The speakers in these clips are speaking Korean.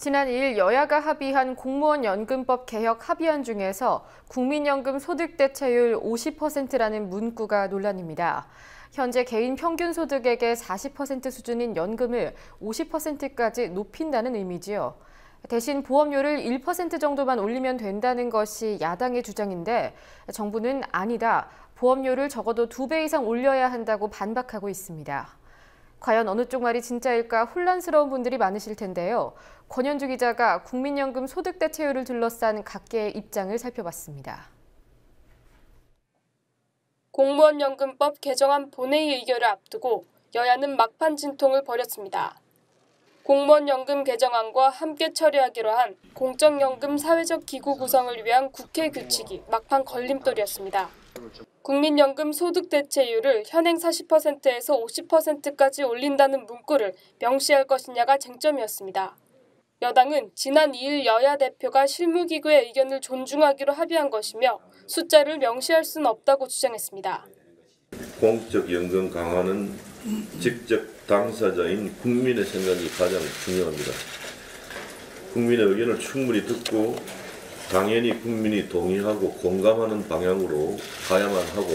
지난 2일 여야가 합의한 공무원 연금법 개혁 합의안 중에서 국민연금 소득대체율 50%라는 문구가 논란입니다. 현재 개인 평균 소득액의 40% 수준인 연금을 50%까지 높인다는 의미지요. 대신 보험료를 1% 정도만 올리면 된다는 것이 야당의 주장인데 정부는 아니다, 보험료를 적어도 2배 이상 올려야 한다고 반박하고 있습니다. 과연 어느 쪽 말이 진짜일까 혼란스러운 분들이 많으실 텐데요. 권현주 기자가 국민연금 소득대체율을 둘러싼 각계의 입장을 살펴봤습니다. 공무원연금법 개정안 본회의 의결을 앞두고 여야는 막판 진통을 벌였습니다. 공무원연금 개정안과 함께 처리하기로 한 공적연금 사회적 기구 구성을 위한 국회 규칙이 막판 걸림돌이었습니다. 국민연금 소득대체율을 현행 40%에서 50%까지 올린다는 문구를 명시할 것이냐가 쟁점이었습니다. 여당은 지난 2일 여야 대표가 실무기구의 의견을 존중하기로 합의한 것이며 숫자를 명시할 수는 없다고 주장했습니다. 공적연금 강화는 직접 당사자인 국민의 생각이 가장 중요합니다. 국민의 의견을 충분히 듣고 당연히 국민이 동의하고 공감하는 방향으로 가야만 하고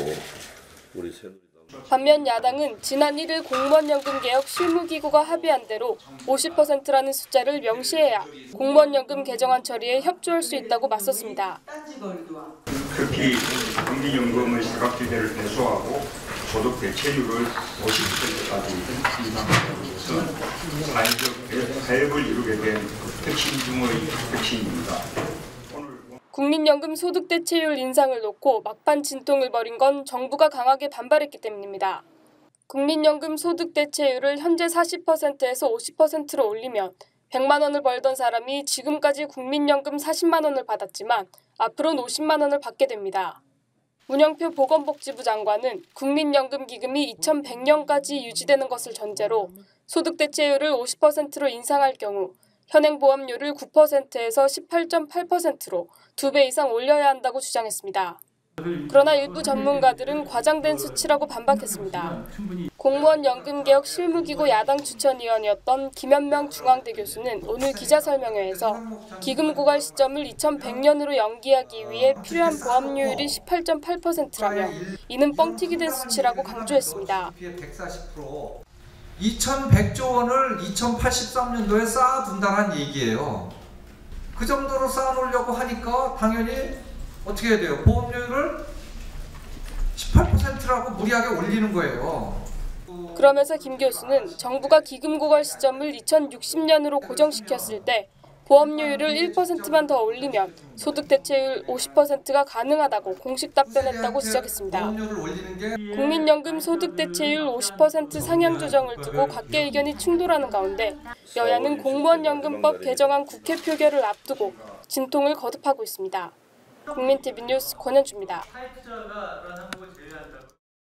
우리 새누리당. 반면 야당은 지난 1일 공무원연금 개혁 실무기구가 합의한 대로 50%라는 숫자를 명시해야 공무원연금 개정안 처리에 협조할 수 있다고 맞섰습니다. 특히 국민연금의 사각지대를 해소하고 소득 대체율을 50%까지 인상하는 것은 사회적 타협을 이루게 된 핵심 중의 핵심입니다. 국민연금 소득대체율 인상을 놓고 막판 진통을 벌인 건 정부가 강하게 반발했기 때문입니다. 국민연금 소득대체율을 현재 40%에서 50%로 올리면 100만 원을 벌던 사람이 지금까지 국민연금 40만 원을 받았지만 앞으로는 50만 원을 받게 됩니다. 문영표 보건복지부 장관은 국민연금 기금이 2100년까지 유지되는 것을 전제로 소득대체율을 50%로 인상할 경우 현행 보험료를 9%에서 18.8%로 2배 이상 올려야 한다고 주장했습니다. 그러나 일부 전문가들은 과장된 수치라고 반박했습니다. 공무원 연금개혁 실무기구 야당 추천위원이었던 김현명 중앙대 교수는 오늘 기자설명회에서 기금 고갈 시점을 2100년으로 연기하기 위해 필요한 보험료율이 18.8%라며 이는 뻥튀기 된 수치라고 강조했습니다. 2100조 원을 2083년도에 쌓아둔다는 얘기예요. 그 정도로 쌓아놓으려고 하니까 당연히 어떻게 해야 돼요? 보험료를 18%라고 무리하게 올리는 거예요. 그러면서 김 교수는 정부가 기금 고갈 시점을 2060년으로 고정시켰을 때 보험료율을 1%만 더 올리면 소득 대체율 50%가 가능하다고 공식 답변했다고 지적했습니다. 국민연금 소득 대체율 50% 상향 조정을 두고 각계 의견이 충돌하는 가운데 여야는 공무원연금법 개정안 국회 표결을 앞두고 진통을 거듭하고 있습니다. 국민TV 뉴스 권현주입니다.